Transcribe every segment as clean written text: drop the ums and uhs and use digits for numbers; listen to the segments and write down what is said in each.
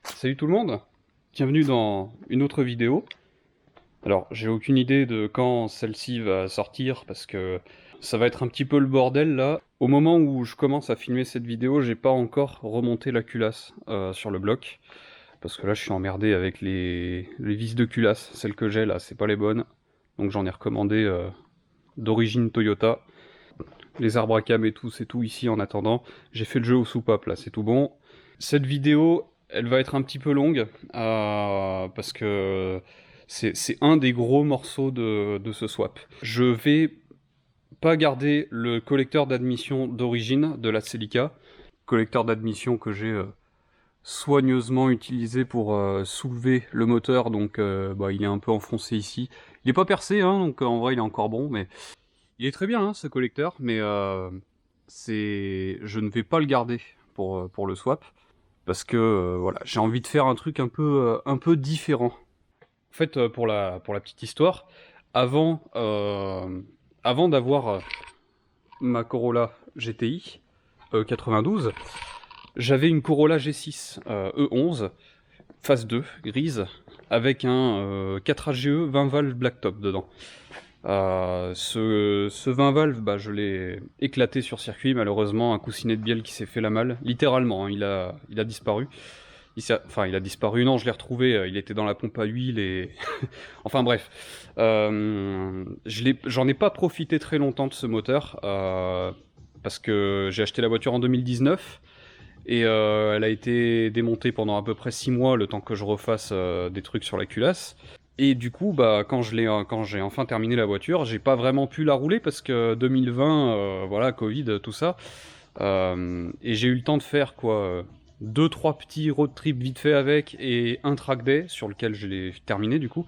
Salut tout le monde, bienvenue dans une autre vidéo. Alors j'ai aucune idée de quand celle-ci va sortir parce que ça va être un petit peu le bordel là. Au moment où je commence à filmer cette vidéo, j'ai pas encore remonté la culasse sur le bloc. Parce que là je suis emmerdé avec les vis de culasse, celles que j'ai là, c'est pas les bonnes. Donc j'en ai recommandé d'origine Toyota. Les arbres à cam et tout, c'est tout ici en attendant. J'ai fait le jeu aux soupapes là, c'est tout bon. Cette vidéo, elle va être un petit peu longue, parce que c'est un des gros morceaux de ce swap. Je vais pas garder le collecteur d'admission d'origine de la Celica, collecteur d'admission que j'ai soigneusement utilisé pour soulever le moteur, donc bah, il est un peu enfoncé ici. Il est pas percé, hein, donc en vrai il est encore bon, mais il est très bien hein, ce collecteur, mais je ne vais pas le garder pour le swap. Parce que voilà, j'ai envie de faire un truc un peu différent. En fait, pour la petite histoire, avant, avant d'avoir ma Corolla GTI 92, j'avais une Corolla G6 E11, phase 2, grise, avec un 4AGE 20 valves blacktop dedans. Ce 20 valves, bah, je l'ai éclaté sur circuit, malheureusement, un coussinet de bielle qui s'est fait la malle, littéralement, hein, il a disparu. Enfin, il a disparu, non, je l'ai retrouvé, il était dans la pompe à huile et... enfin bref, j'en ai pas profité très longtemps de ce moteur, parce que j'ai acheté la voiture en 2019, et elle a été démontée pendant à peu près 6 mois, le temps que je refasse des trucs sur la culasse. Et du coup, bah, quand j'ai enfin terminé la voiture, j'ai pas vraiment pu la rouler parce que 2020, voilà, Covid, tout ça. Et j'ai eu le temps de faire quoi, deux, trois petits road trips vite fait avec et un track day sur lequel je l'ai terminé du coup.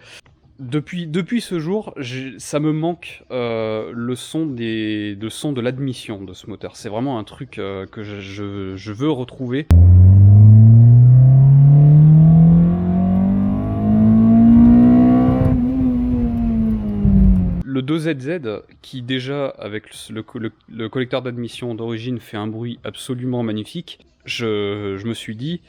Depuis ce jour, ça me manque le son de l'admission de ce moteur. C'est vraiment un truc que je veux retrouver. Le 2ZZ, qui déjà, avec le collecteur d'admission d'origine, fait un bruit absolument magnifique, je me suis dit,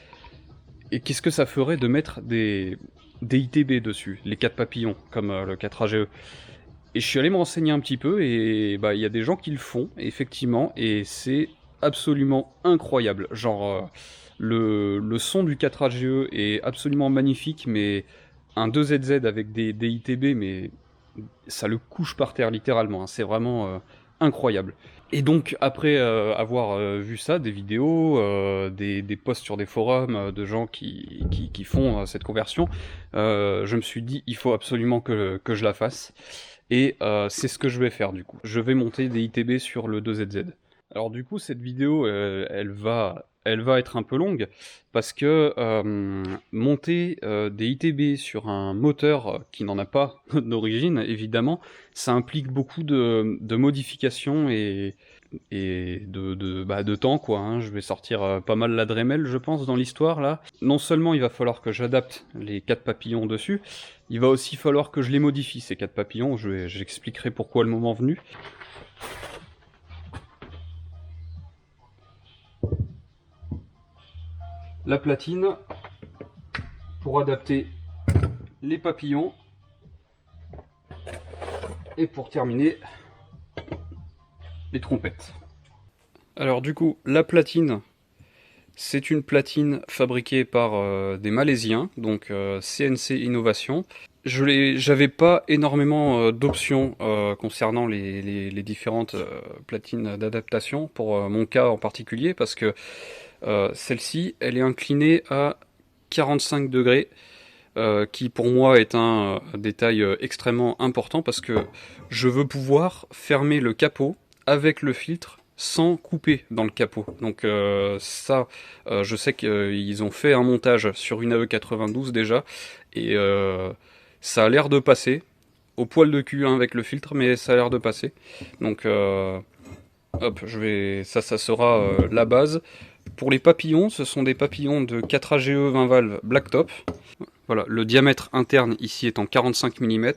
et qu'est-ce que ça ferait de mettre des ITB dessus, les 4 papillons, comme le 4AGE. Et je suis allé me renseigner un petit peu, et bah il y a des gens qui le font, effectivement, et c'est absolument incroyable. Genre, le son du 4AGE est absolument magnifique, mais un 2ZZ avec des ITB, mais ça le couche par terre littéralement, hein. C'est vraiment incroyable. Et donc après avoir vu ça, des vidéos, des posts sur des forums de gens qui font cette conversion, je me suis dit il faut absolument que je la fasse. Et c'est ce que je vais faire du coup. Je vais monter des ITB sur le 2ZZ. Alors du coup cette vidéo elle va être un peu longue parce que monter des ITB sur un moteur qui n'en a pas d'origine évidemment, ça implique beaucoup de modifications et de temps quoi, hein. Je vais sortir pas mal la Dremel je pense dans l'histoire là. Non seulement il va falloir que j'adapte les 4 papillons dessus, il va aussi falloir que je les modifie ces 4 papillons, j'expliquerai pourquoi le moment venu. La platine pour adapter les papillons et pour terminer les trompettes. Alors du coup, la platine, c'est une platine fabriquée par des Malaisiens, donc CNC Innovation. J'avais pas énormément d'options concernant les différentes platines d'adaptation pour mon cas en particulier, parce que celle-ci, elle est inclinée à 45 degrés, qui pour moi est un détail extrêmement important parce que je veux pouvoir fermer le capot avec le filtre sans couper dans le capot. Donc je sais qu'ils ont fait un montage sur une AE92 déjà, et ça a l'air de passer, au poil de cul hein, avec le filtre, mais ça a l'air de passer. Donc hop, ça sera la base. Pour les papillons, ce sont des papillons de 4AGE 20 valves blacktop. Voilà, le diamètre interne ici est en 45 mm.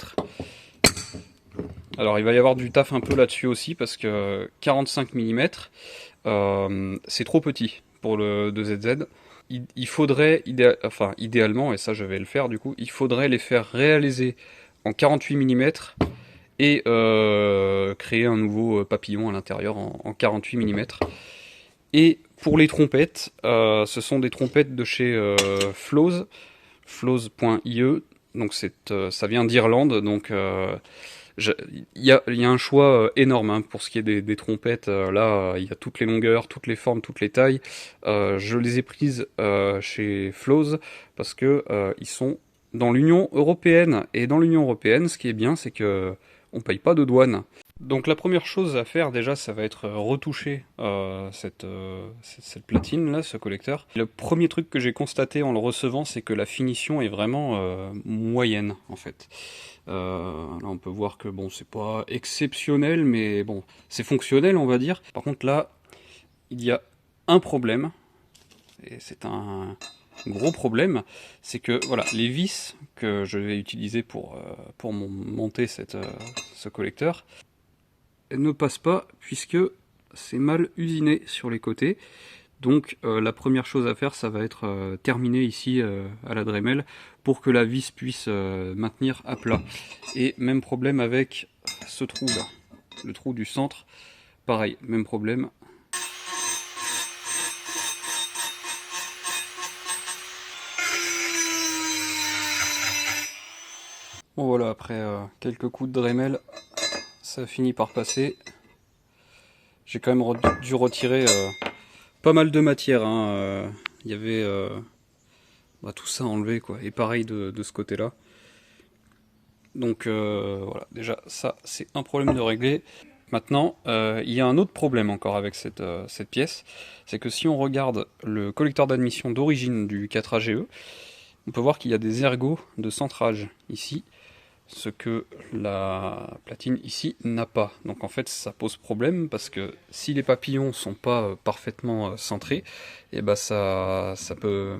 Alors il va y avoir du taf un peu là-dessus aussi parce que 45 mm, c'est trop petit pour le 2ZZ. il faudrait, enfin idéalement, et ça je vais le faire du coup, il faudrait les faire réaliser en 48 mm et créer un nouveau papillon à l'intérieur en 48 mm. Et pour les trompettes, ce sont des trompettes de chez Flows, flows.ie, donc ça vient d'Irlande, donc il y a un choix énorme hein, pour ce qui est des trompettes. Là, il y a toutes les longueurs, toutes les formes, toutes les tailles. Je les ai prises chez Flows parce que ils sont dans l'Union européenne. Et dans l'Union européenne, ce qui est bien, c'est que on paye pas de douane. Donc la première chose à faire déjà, ça va être retoucher cette platine là, ce collecteur. Le premier truc que j'ai constaté en le recevant, c'est que la finition est vraiment moyenne en fait. Là on peut voir que bon, c'est pas exceptionnel, mais bon, c'est fonctionnel on va dire. Par contre là, il y a un problème, et c'est un gros problème, c'est que voilà, les vis que je vais utiliser pour monter ce collecteur, elle ne passe pas puisque c'est mal usiné sur les côtés. Donc la première chose à faire, ça va être terminer ici à la Dremel pour que la vis puisse maintenir à plat. Et même problème avec ce trou là, le trou du centre, pareil, même problème. Bon voilà, après quelques coups de Dremel, ça finit par passer. J'ai quand même dû retirer pas mal de matière. Hein. Il y avait tout ça enlevé quoi. Et pareil de ce côté-là. Donc voilà, déjà ça c'est un problème de régler. Maintenant, il y a un autre problème encore avec cette pièce, c'est que si on regarde le collecteur d'admission d'origine du 4AGE, on peut voir qu'il y a des ergots de centrage ici, ce que la platine ici n'a pas. Donc en fait ça pose problème parce que si les papillons sont pas parfaitement centrés, et ben ça peut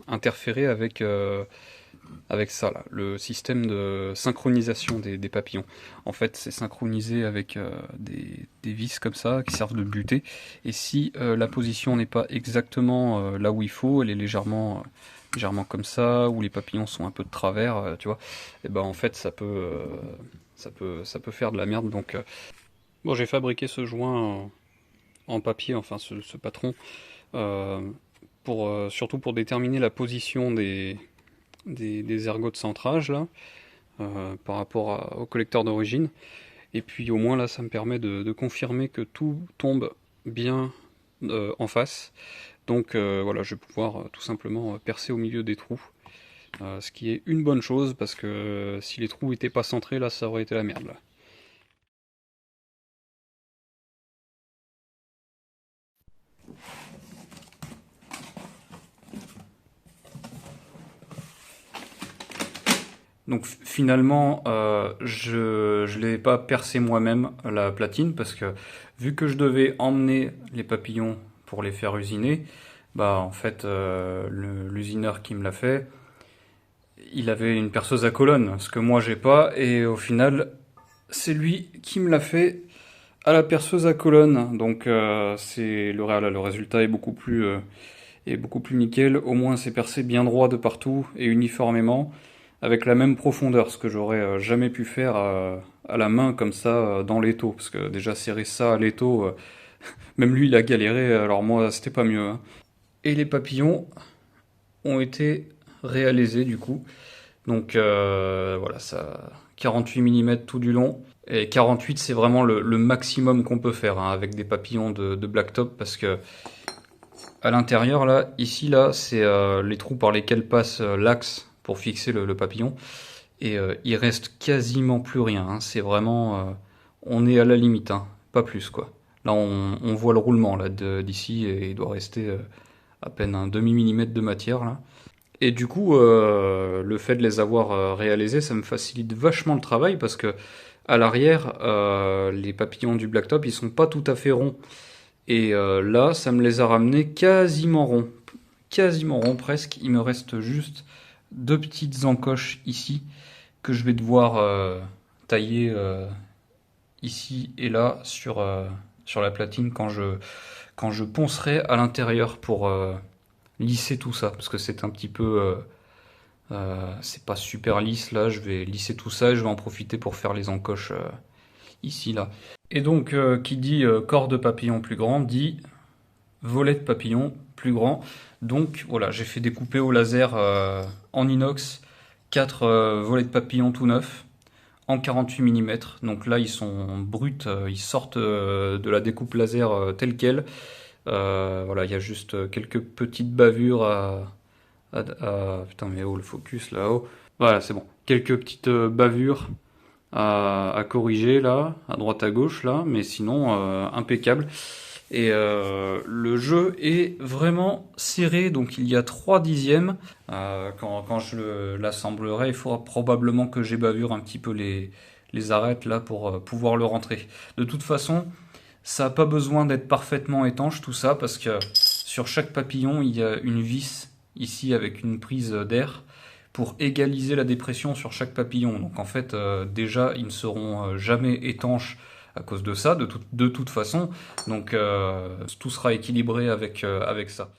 interférer avec ça là, le système de synchronisation des papillons. En fait c'est synchronisé avec des vis comme ça qui servent de butée, et si la position n'est pas exactement là où il faut, elle est légèrement comme ça, ou les papillons sont un peu de travers, tu vois, et ben en fait ça peut faire de la merde. Donc bon, j'ai fabriqué ce joint en papier, enfin ce patron, euh, surtout pour déterminer la position des ergots de centrage là, par rapport au collecteur d'origine. Et puis au moins là ça me permet de confirmer que tout tombe bien en face. Donc voilà, je vais pouvoir tout simplement percer au milieu des trous. Ce qui est une bonne chose parce que si les trous n'étaient pas centrés, là ça aurait été la merde là. Donc finalement, je l'ai pas percé moi-même la platine parce que vu que je devais emmener les papillons pour les faire usiner, bah en fait l'usineur qui me l'a fait, il avait une perceuse à colonne, ce que moi j'ai pas, et au final c'est lui qui me l'a fait à la perceuse à colonne. Donc le résultat est beaucoup plus nickel. Au moins c'est percé bien droit de partout et uniformément avec la même profondeur, ce que j'aurais jamais pu faire à la main comme ça dans l'étau, parce que déjà serrer ça à l'étau, même lui il a galéré, alors moi c'était pas mieux. Hein. Et les papillons ont été réalisés du coup. Donc voilà, ça 48 mm tout du long. Et 48 c'est vraiment le maximum qu'on peut faire hein, avec des papillons de blacktop, parce que à l'intérieur là, ici là, c'est les trous par lesquels passe l'axe pour fixer le papillon. Et il reste quasiment plus rien. Hein. C'est vraiment, on est à la limite, hein. Pas plus quoi. Là, on voit le roulement là d'ici et il doit rester à peine un demi millimètre de matière là. Et du coup, le fait de les avoir réalisés, ça me facilite vachement le travail parce que à l'arrière, les papillons du blacktop, ils sont pas tout à fait ronds. Et là, ça me les a ramenés quasiment ronds presque. Il me reste juste deux petites encoches ici que je vais devoir tailler ici et là sur la platine quand je poncerai à l'intérieur lisser tout ça, parce que c'est un petit peu... c'est pas super lisse là, je vais lisser tout ça et je vais en profiter pour faire les encoches ici, là. Et donc, qui dit corps de papillon plus grand, dit volet de papillon plus grand. Donc voilà, j'ai fait découper au laser en inox 4 volets de papillon tout neufs en 48 mm. Donc là, ils sont bruts, ils sortent de la découpe laser telle quelle. Voilà, il y a juste quelques petites bavures putain, mais oh, le focus là-haut. Voilà, c'est bon. Quelques petites bavures à corriger là, à droite à gauche là, mais sinon impeccable. Et le jeu est vraiment serré, donc il y a 3 dixièmes. Quand je l'assemblerai, il faudra probablement que j'ébavure un petit peu les arêtes là pour pouvoir le rentrer. De toute façon, ça n'a pas besoin d'être parfaitement étanche tout ça, parce que sur chaque papillon, il y a une vis ici avec une prise d'air pour égaliser la dépression sur chaque papillon. Donc en fait, déjà, ils ne seront jamais étanches à cause de ça, de toute façon. Donc tout sera équilibré avec ça.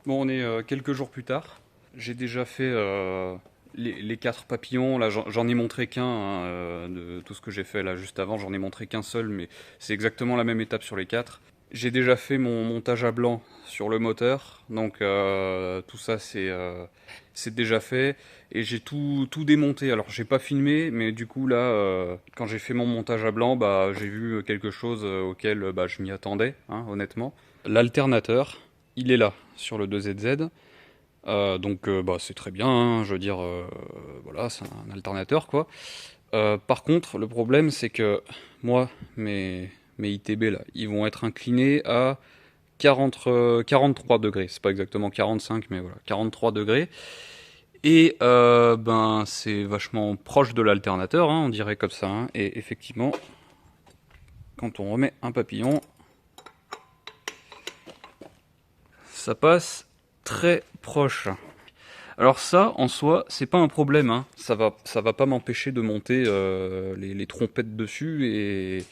Bon, on est quelques jours plus tard. J'ai déjà fait les 4 papillons. Là, j'en ai montré qu'un de tout ce que j'ai fait là juste avant. J'en ai montré qu'un seul, mais c'est exactement la même étape sur les 4. J'ai déjà fait mon montage à blanc sur le moteur, donc tout ça c'est déjà fait. Et j'ai tout démonté. Alors j'ai pas filmé, mais du coup là, quand j'ai fait mon montage à blanc, bah j'ai vu quelque chose auquel bah, je m'y attendais, hein, honnêtement. L'alternateur, il est là sur le 2ZZ. Donc bah, c'est très bien, hein, je veux dire, voilà, c'est un alternateur quoi. Par contre, le problème c'est que moi, mes ITB là, ils vont être inclinés à 43 degrés. C'est pas exactement 45, mais voilà, 43 degrés. Et ben c'est vachement proche de l'alternateur, hein, on dirait comme ça. Hein. Et effectivement, quand on remet un papillon, ça passe très proche. Alors ça, en soi, c'est pas un problème. Hein. Ça va pas m'empêcher de monter les trompettes dessus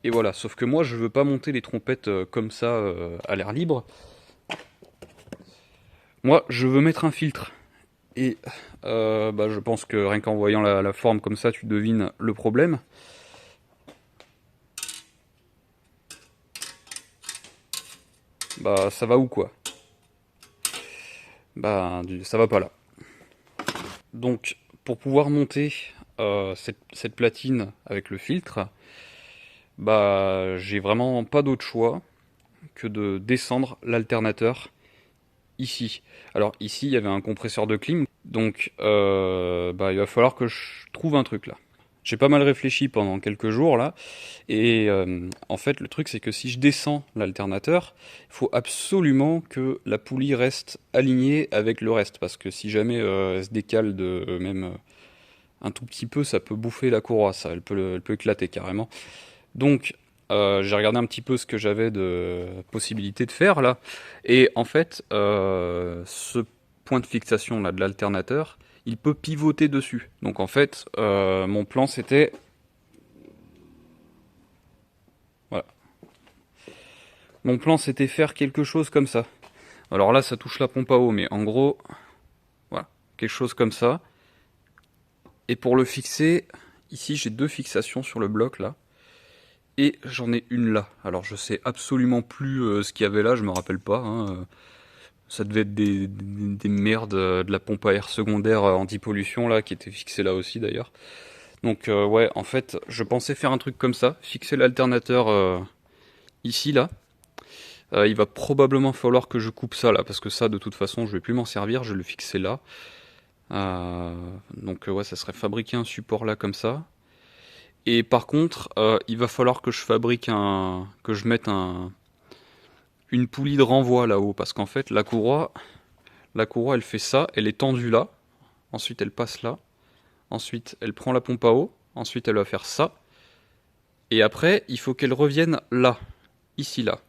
et voilà. Sauf que moi, je veux pas monter les trompettes comme ça à l'air libre. Moi, je veux mettre un filtre. Et bah, je pense que rien qu'en voyant la forme comme ça, tu devines le problème. Bah, ça va où quoi? Bah, ça va pas là. Donc, pour pouvoir monter cette platine avec le filtre, bah, j'ai vraiment pas d'autre choix que de descendre l'alternateur ici. Alors ici, il y avait un compresseur de clim, donc bah, il va falloir que je trouve un truc là. J'ai pas mal réfléchi pendant quelques jours là, et en fait le truc c'est que si je descends l'alternateur, il faut absolument que la poulie reste alignée avec le reste, parce que si jamais elle se décale de même un tout petit peu, ça peut bouffer la courroie, ça, elle peut éclater carrément. Donc j'ai regardé un petit peu ce que j'avais de possibilité de faire là, et en fait ce point de fixation là de l'alternateur, il peut pivoter dessus. Donc en fait mon plan c'était Mon plan c'était faire quelque chose comme ça. Alors là ça touche la pompe à eau, mais en gros, voilà, quelque chose comme ça. Et pour le fixer, ici j'ai 2 fixations sur le bloc là. Et j'en ai une là. Alors je sais absolument plus ce qu'il y avait là, je me rappelle pas. Hein. Ça devait être des merdes de la pompe à air secondaire anti-pollution là, qui était fixée là aussi d'ailleurs. Donc ouais, en fait, je pensais faire un truc comme ça, fixer l'alternateur ici là. Il va probablement falloir que je coupe ça là, parce que ça de toute façon je vais plus m'en servir, je vais le fixer là. Donc ouais, ça serait fabriquer un support là comme ça. Et par contre, il va falloir que je fabrique que je mette une poulie de renvoi là-haut, parce qu'en fait la courroie elle fait ça, elle est tendue là, ensuite elle passe là, ensuite elle prend la pompe à eau, ensuite elle va faire ça, et après il faut qu'elle revienne là, ici là.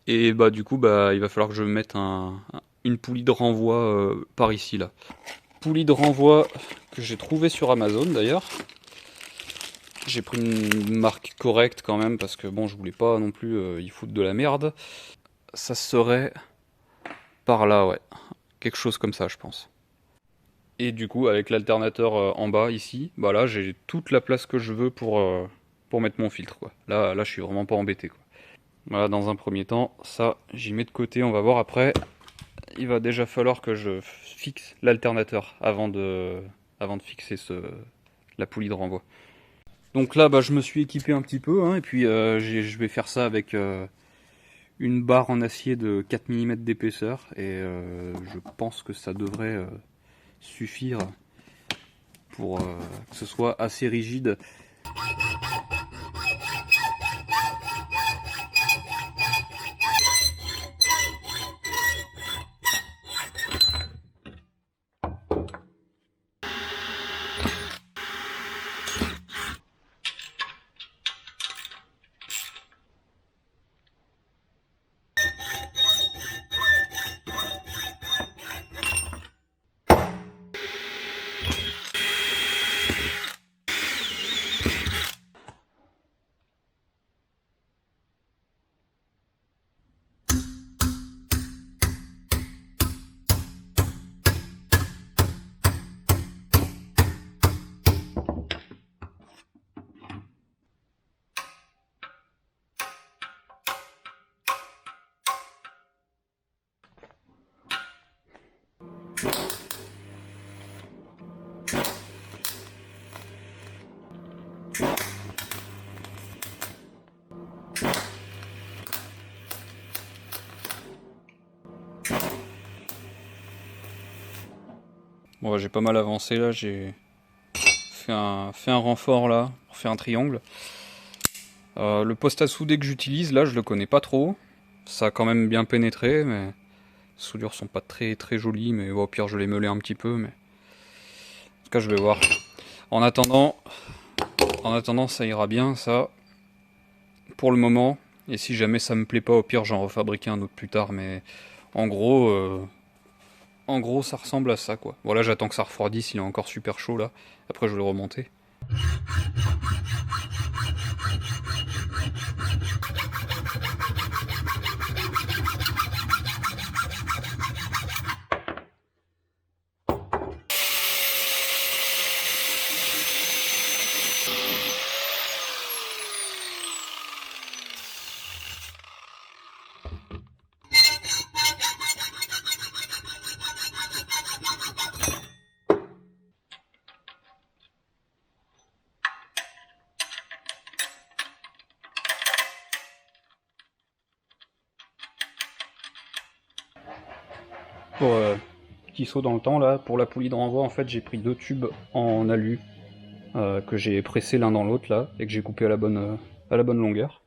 Et bah du coup bah il va falloir que je mette une poulie de renvoi par ici là. Poulie de renvoi que j'ai trouvé sur Amazon d'ailleurs. J'ai pris une marque correcte quand même parce que bon je voulais pas non plus y foutre de la merde. Ça serait par là, ouais. Quelque chose comme ça je pense. Et du coup avec l'alternateur en bas ici, bah là j'ai toute la place que je veux pour mettre mon filtre quoi. Là je suis vraiment pas embêté quoi. Voilà, dans un premier temps, ça j'y mets de côté, on va voir après. Il va déjà falloir que je fixe l'alternateur avant de fixer la poulie de renvoi. Donc là, bah, je me suis équipé un petit peu, hein, et puis je vais faire ça avec une barre en acier de 4 mm d'épaisseur, et je pense que ça devrait suffire pour que ce soit assez rigide. Bon, j'ai pas mal avancé là, j'ai fait un renfort là, pour faire un triangle. Le poste à souder que j'utilise là, je le connais pas trop. Ça a quand même bien pénétré, mais les soudures sont pas très très jolies, mais bon, au pire je l'ai meulé un petit peu, mais en tout cas je vais voir. En attendant ça ira bien ça, pour le moment, et si jamais ça me plaît pas, au pire j'en refabriquerai un autre plus tard, mais en gros ça ressemble à ça quoi. Voilà, j'attends que ça refroidisse, il est encore super chaud là, après je vais le remonter. Pour petit saut dans le temps là, pour la poulie de renvoi en fait j'ai pris 2 tubes en alu que j'ai pressé l'un dans l'autre là et que j'ai coupé à la bonne longueur.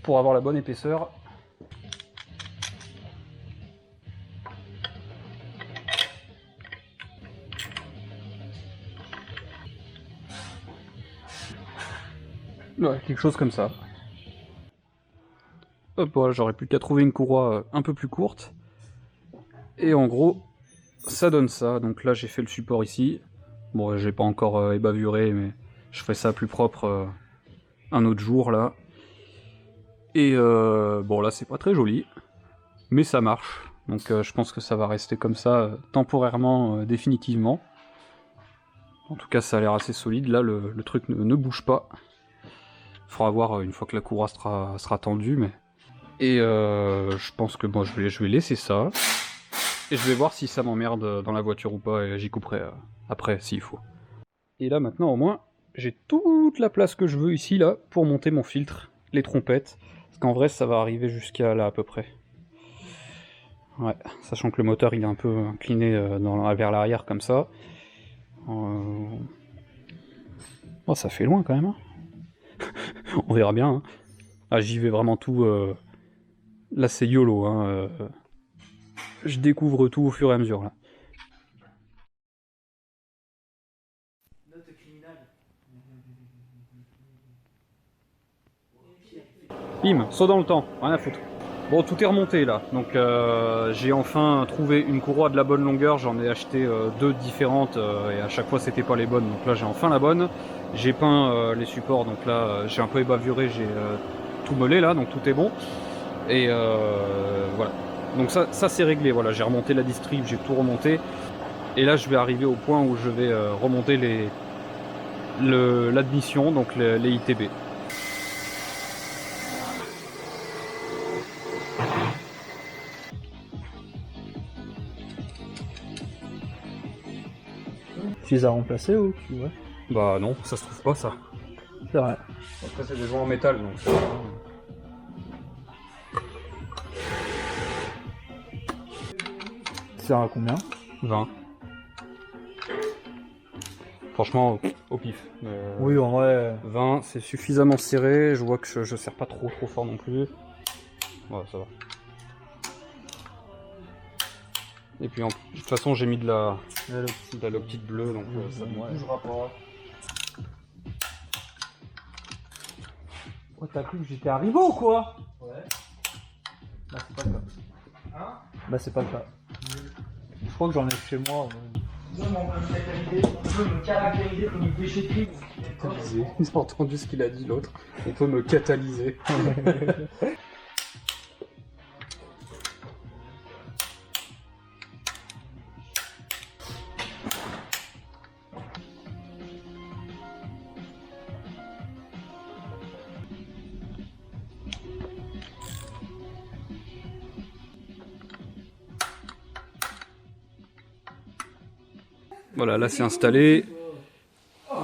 Pour avoir la bonne épaisseur, ouais, quelque chose comme ça. Hop, voilà, j'aurais plus qu'à trouver une courroie un peu plus courte. Et en gros, ça donne ça. Donc là, j'ai fait le support ici. Bon, j'ai pas encore ébavuré, mais je ferai ça plus propre un autre jour là. Et bon là c'est pas très joli, mais ça marche. Donc je pense que ça va rester comme ça temporairement, définitivement. En tout cas ça a l'air assez solide, là le truc ne bouge pas. Faudra voir une fois que la courroie sera tendue, mais... Et je pense que bon, je vais laisser ça. Et je vais voir si ça m'emmerde dans la voiture ou pas, et j'y couperai après s'il faut. Et là maintenant au moins, j'ai toute la place que je veux ici là pour monter mon filtre, les trompettes. Parce qu'en vrai ça va arriver jusqu'à là à peu près. Ouais, sachant que le moteur il est un peu incliné vers l'arrière comme ça. Oh, ça fait loin quand même. Hein. On verra bien. Hein. Ah, j'y vais vraiment tout. Là c'est YOLO. Hein, je découvre tout au fur et à mesure là. Bim, saut dans le temps, rien à foutre. Bon, tout est remonté là, donc j'ai enfin trouvé une courroie de la bonne longueur, j'en ai acheté deux différentes et à chaque fois c'était pas les bonnes, donc là j'ai enfin la bonne. J'ai peint les supports, donc là j'ai un peu ébavuré, j'ai tout meulé là, donc tout est bon. Et voilà, donc ça c'est réglé, voilà, j'ai remonté la distrib, j'ai tout remonté. Et là je vais arriver au point où je vais remonter l'admission, donc les ITB. Tu les as remplacés ou tu vois? Bah non, ça se trouve pas ça. C'est vrai. Après c'est des joints en métal donc... Tu sers à combien? 20. Franchement, au pif. Oui, en vrai. 20, c'est suffisamment serré, je vois que je serre pas trop fort non plus. Ouais, ça va. Et puis de toute façon j'ai mis de la l'optique bleue, donc ça ne bougera pas. Oh, t'as cru que j'étais arrivé ou quoi? Ouais. Bah c'est pas le cas. Hein? Bah c'est pas le cas. Je crois que j'en ai chez moi. Non, mais on peut me caractériser comme une déchetterie. Ils ont entendu ce qu'il a dit l'autre. On peut me catalyser. Voilà, là c'est installé.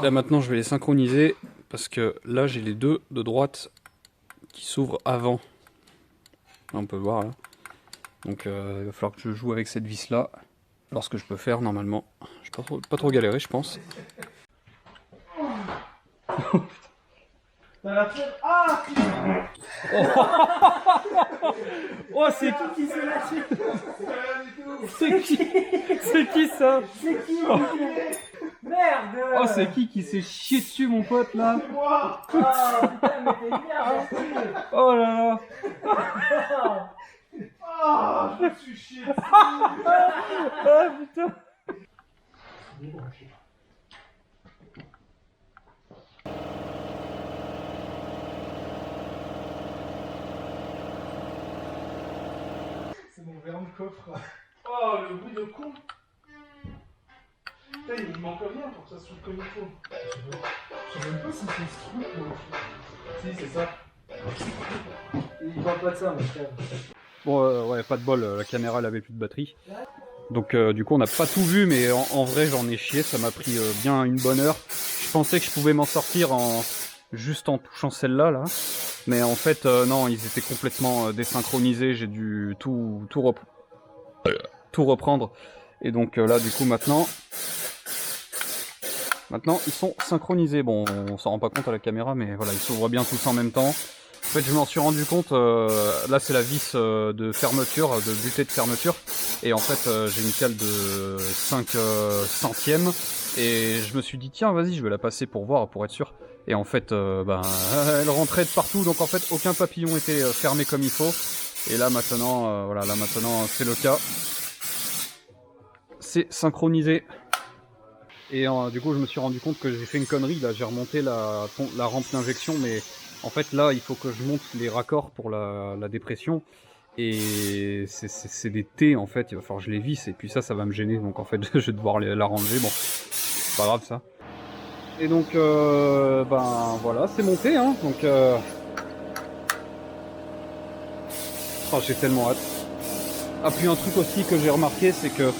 Là maintenant je vais les synchroniser parce que là j'ai les deux de droite qui s'ouvrent avant. Là, on peut voir là. Donc il va falloir que je joue avec cette vis là. Alors ce que je peux faire normalement. Je vais pas trop galérer je pense. T'as la flemme. Ah putain. Oh, c'est qui s'est lâché? C'est qui? C'est qui ça? C'est qui? Merde. Oh, c'est qui s'est chié dessus, mon pote là? Moi. Ah putain, mais t'es merde. Oh là là! Ah, je me suis chié dessus. Ah putain! C'est mon verre de coffre. Oh, le bruit de con. Putain, il manque rien pour que ça s'ouvre comme il faut. Je sais même pas si c'est ce truc ou... Si, c'est ça. Il parle pas de ça, mon frère. Bon ouais, pas de bol, la caméra elle avait plus de batterie. Donc du coup on n'a pas tout vu, mais en vrai j'en ai chié, ça m'a pris bien une bonne heure. Je pensais que je pouvais m'en sortir juste en touchant celle-là, là. Mais en fait non, ils étaient complètement désynchronisés, j'ai dû tout reprendre. Et donc là du coup maintenant ils sont synchronisés. Bon, on s'en rend pas compte à la caméra, mais voilà, ils s'ouvrent bien tous en même temps. En fait, je m'en suis rendu compte, là c'est la vis de fermeture, de butée de fermeture, et en fait j'ai une cale de 5 centièmes, et je me suis dit tiens vas-y je vais la passer pour voir, pour être sûr, et en fait elle rentrait de partout, donc en fait aucun papillon était fermé comme il faut, et là maintenant, voilà, là maintenant c'est le cas, c'est synchronisé. Et du coup je me suis rendu compte que j'ai fait une connerie, là j'ai remonté la rampe d'injection, mais En fait là il faut que je monte les raccords pour la dépression. Et c'est des T en fait, il va falloir que je les visse et puis ça va me gêner, donc en fait je vais devoir la ranger, bon, c'est pas grave ça. Et donc ben voilà, c'est monté hein, donc oh, j'ai tellement hâte. Ah puis un truc aussi que j'ai remarqué, c'est que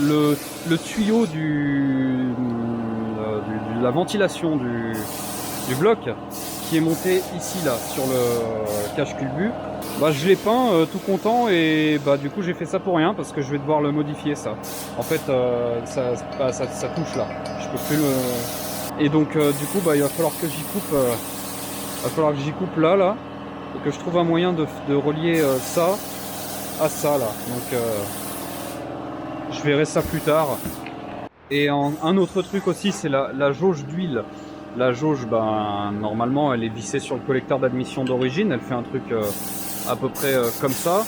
le tuyau de la ventilation du bloc qui est monté ici là sur le cache-culbu, bah je l'ai peint tout content et bah du coup j'ai fait ça pour rien parce que je vais devoir le modifier ça. En fait ça touche là, je peux plus le... Et donc du coup bah il va falloir que j'y coupe, là et que je trouve un moyen de relier ça à ça là. Donc je verrai ça plus tard. Et un autre truc aussi, c'est la jauge d'huile. La jauge, ben, normalement, elle est vissée sur le collecteur d'admission d'origine. Elle fait un truc à peu près comme ça.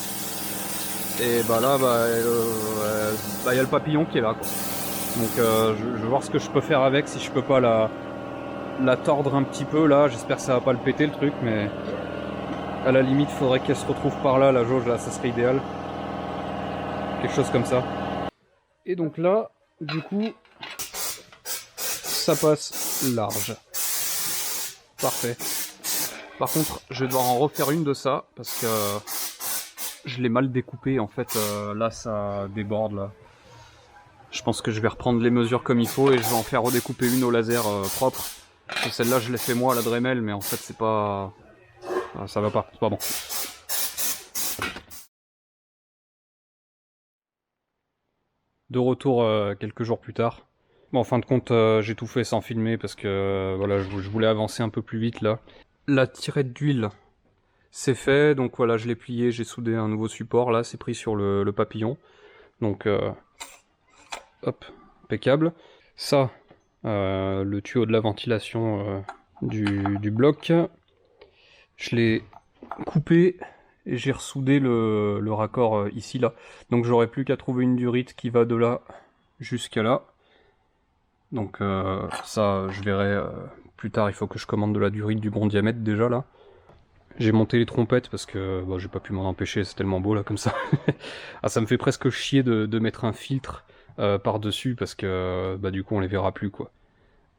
Et bah là, y a le papillon qui est là, quoi. Donc je vais voir ce que je peux faire avec, si je peux pas la tordre un petit peu là. J'espère que ça va pas le péter le truc, mais à la limite, faudrait qu'elle se retrouve par là, la jauge là, ça serait idéal. Quelque chose comme ça. Et donc là, du coup, ça passe large. Parfait. Par contre, je vais devoir en refaire une de ça, parce que je l'ai mal découpé, en fait, là ça déborde là. Je pense que je vais reprendre les mesures comme il faut et je vais en faire redécouper une au laser propre. Celle-là je l'ai fait moi à la Dremel, mais en fait c'est pas... ça va pas, c'est pas bon. De retour quelques jours plus tard. Bon, en fin de compte, j'ai tout fait sans filmer parce que voilà, je voulais avancer un peu plus vite là. La tirette d'huile, c'est fait, donc voilà, je l'ai plié, j'ai soudé un nouveau support là, c'est pris sur le papillon. Donc, hop, impeccable. Ça, le tuyau de la ventilation du bloc, je l'ai coupé et j'ai ressoudé le raccord ici là. Donc j'aurai plus qu'à trouver une durite qui va de là jusqu'à là. Donc ça je verrai plus tard, il faut que je commande de la durite du bon diamètre déjà là. J'ai monté les trompettes parce que bah, j'ai pas pu m'en empêcher, c'est tellement beau là comme ça. Ah, ça me fait presque chier de mettre un filtre par dessus parce que bah, du coup on les verra plus quoi.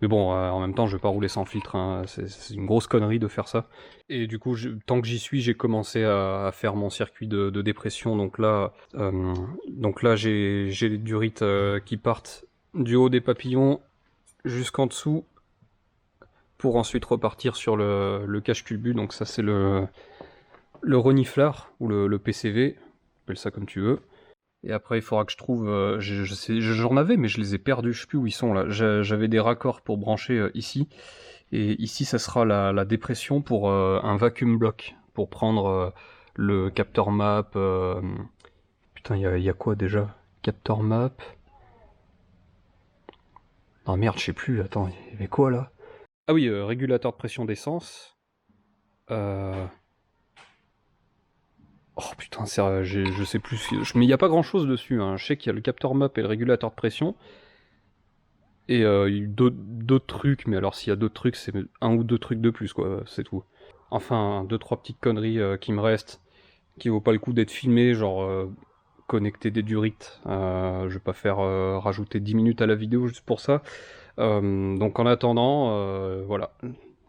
Mais bon, en même temps, je vais pas rouler sans filtre, hein. C'est une grosse connerie de faire ça. Et du coup, tant que j'y suis, j'ai commencé à faire mon circuit de dépression. Donc là j'ai les durites qui partent du haut des papillons jusqu'en dessous pour ensuite repartir sur le cache-culbu. Donc ça, c'est le reniflard ou le PCV, appelle ça comme tu veux. Et après, il faudra que je trouve... j'en avais, mais je les ai perdus. Je sais plus où ils sont, là. J'avais des raccords pour brancher ici. Et ici, ça sera la dépression pour un vacuum block. Pour prendre le capteur map... Putain, il y a quoi, déjà? Capteur map... Non, merde, je sais plus. Attends, il y avait quoi, là? Ah oui, régulateur de pression d'essence. Oh putain, je sais plus, mais il n'y a pas grand chose dessus, hein. Je sais qu'il y a le capteur map et le régulateur de pression. Et d'autres trucs, mais alors s'il y a d'autres trucs, c'est un ou deux trucs de plus, quoi, c'est tout. Enfin, deux, trois petites conneries qui me restent, qui vaut pas le coup d'être filmées, genre connecter des durites. Je vais pas faire rajouter 10 minutes à la vidéo juste pour ça. Donc en attendant, voilà.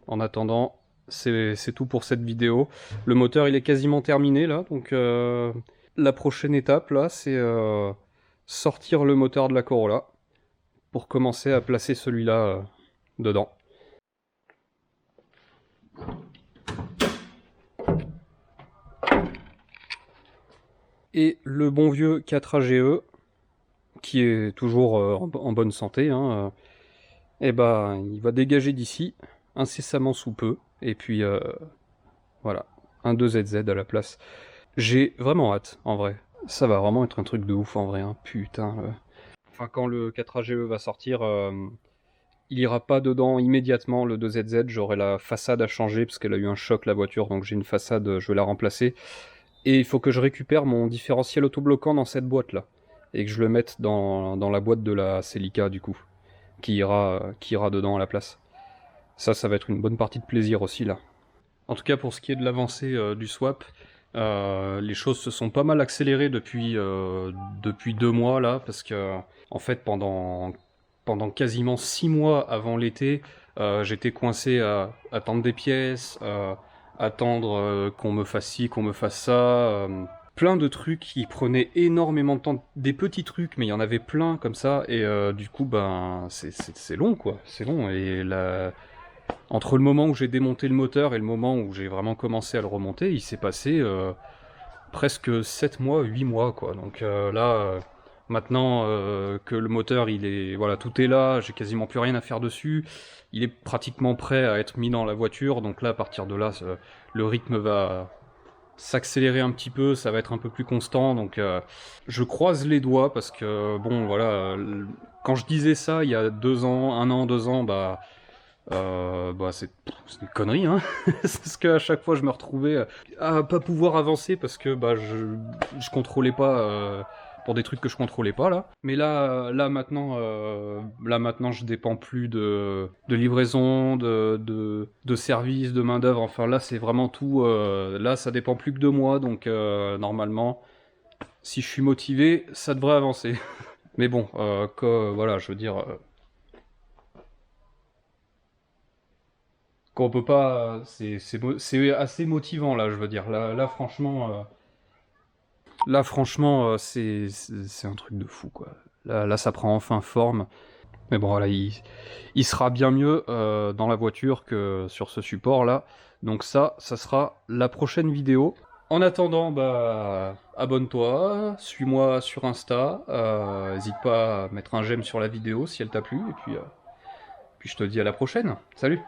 En attendant... C'est tout pour cette vidéo. Le moteur il est quasiment terminé là, donc la prochaine étape là c'est sortir le moteur de la Corolla pour commencer à placer celui-là dedans. Et le bon vieux 4AGE qui est toujours en bonne santé, hein, et bah il va dégager d'ici incessamment sous peu. Et puis voilà, un 2ZZ à la place. J'ai vraiment hâte, en vrai. Ça va vraiment être un truc de ouf, en vrai, hein. Putain. Enfin, quand le 4AGE va sortir, il ira pas dedans immédiatement, le 2ZZ. J'aurai la façade à changer, parce qu'elle a eu un choc, la voiture, donc j'ai une façade, je vais la remplacer. Et il faut que je récupère mon différentiel autobloquant dans cette boîte-là. Et que je le mette dans la boîte de la Celica, du coup. Qui ira dedans à la place. Ça va être une bonne partie de plaisir aussi, là. En tout cas, pour ce qui est de l'avancée du swap, les choses se sont pas mal accélérées depuis 2 mois là, parce que en fait pendant quasiment 6 mois avant l'été, j'étais coincé à attendre des pièces, attendre qu'on me fasse ci, qu'on me fasse ça, plein de trucs qui prenaient énormément de temps, des petits trucs, mais il y en avait plein comme ça, et du coup ben c'est long quoi, c'est long, et entre le moment où j'ai démonté le moteur et le moment où j'ai vraiment commencé à le remonter, il s'est passé presque 7 mois, 8 mois quoi. Donc là, maintenant que le moteur, voilà, tout est là, j'ai quasiment plus rien à faire dessus, il est pratiquement prêt à être mis dans la voiture, donc là, à partir de là, le rythme va s'accélérer un petit peu, ça va être un peu plus constant, donc je croise les doigts, parce que, bon, voilà, quand je disais ça, il y a 2 ans, 1 an, 2 ans, bah c'est une connerie, hein. C'est ce qu'à chaque fois je me retrouvais à pas pouvoir avancer parce que bah je contrôlais pas pour des trucs que je contrôlais pas là. Mais là maintenant je dépends plus de livraison, de services, de main d'œuvre. Enfin là c'est vraiment tout. Là ça dépend plus que de moi, donc normalement si je suis motivé ça devrait avancer. Mais bon voilà, je veux dire. Qu'on peut pas, c'est assez motivant là, je veux dire. Là franchement, c'est un truc de fou quoi. Là, ça prend enfin forme. Mais bon, voilà, il sera bien mieux dans la voiture que sur ce support là. Donc ça sera la prochaine vidéo. En attendant, bah abonne-toi, suis-moi sur Insta. N'hésite pas à mettre un j'aime sur la vidéo si elle t'a plu. Et puis je te dis à la prochaine. Salut!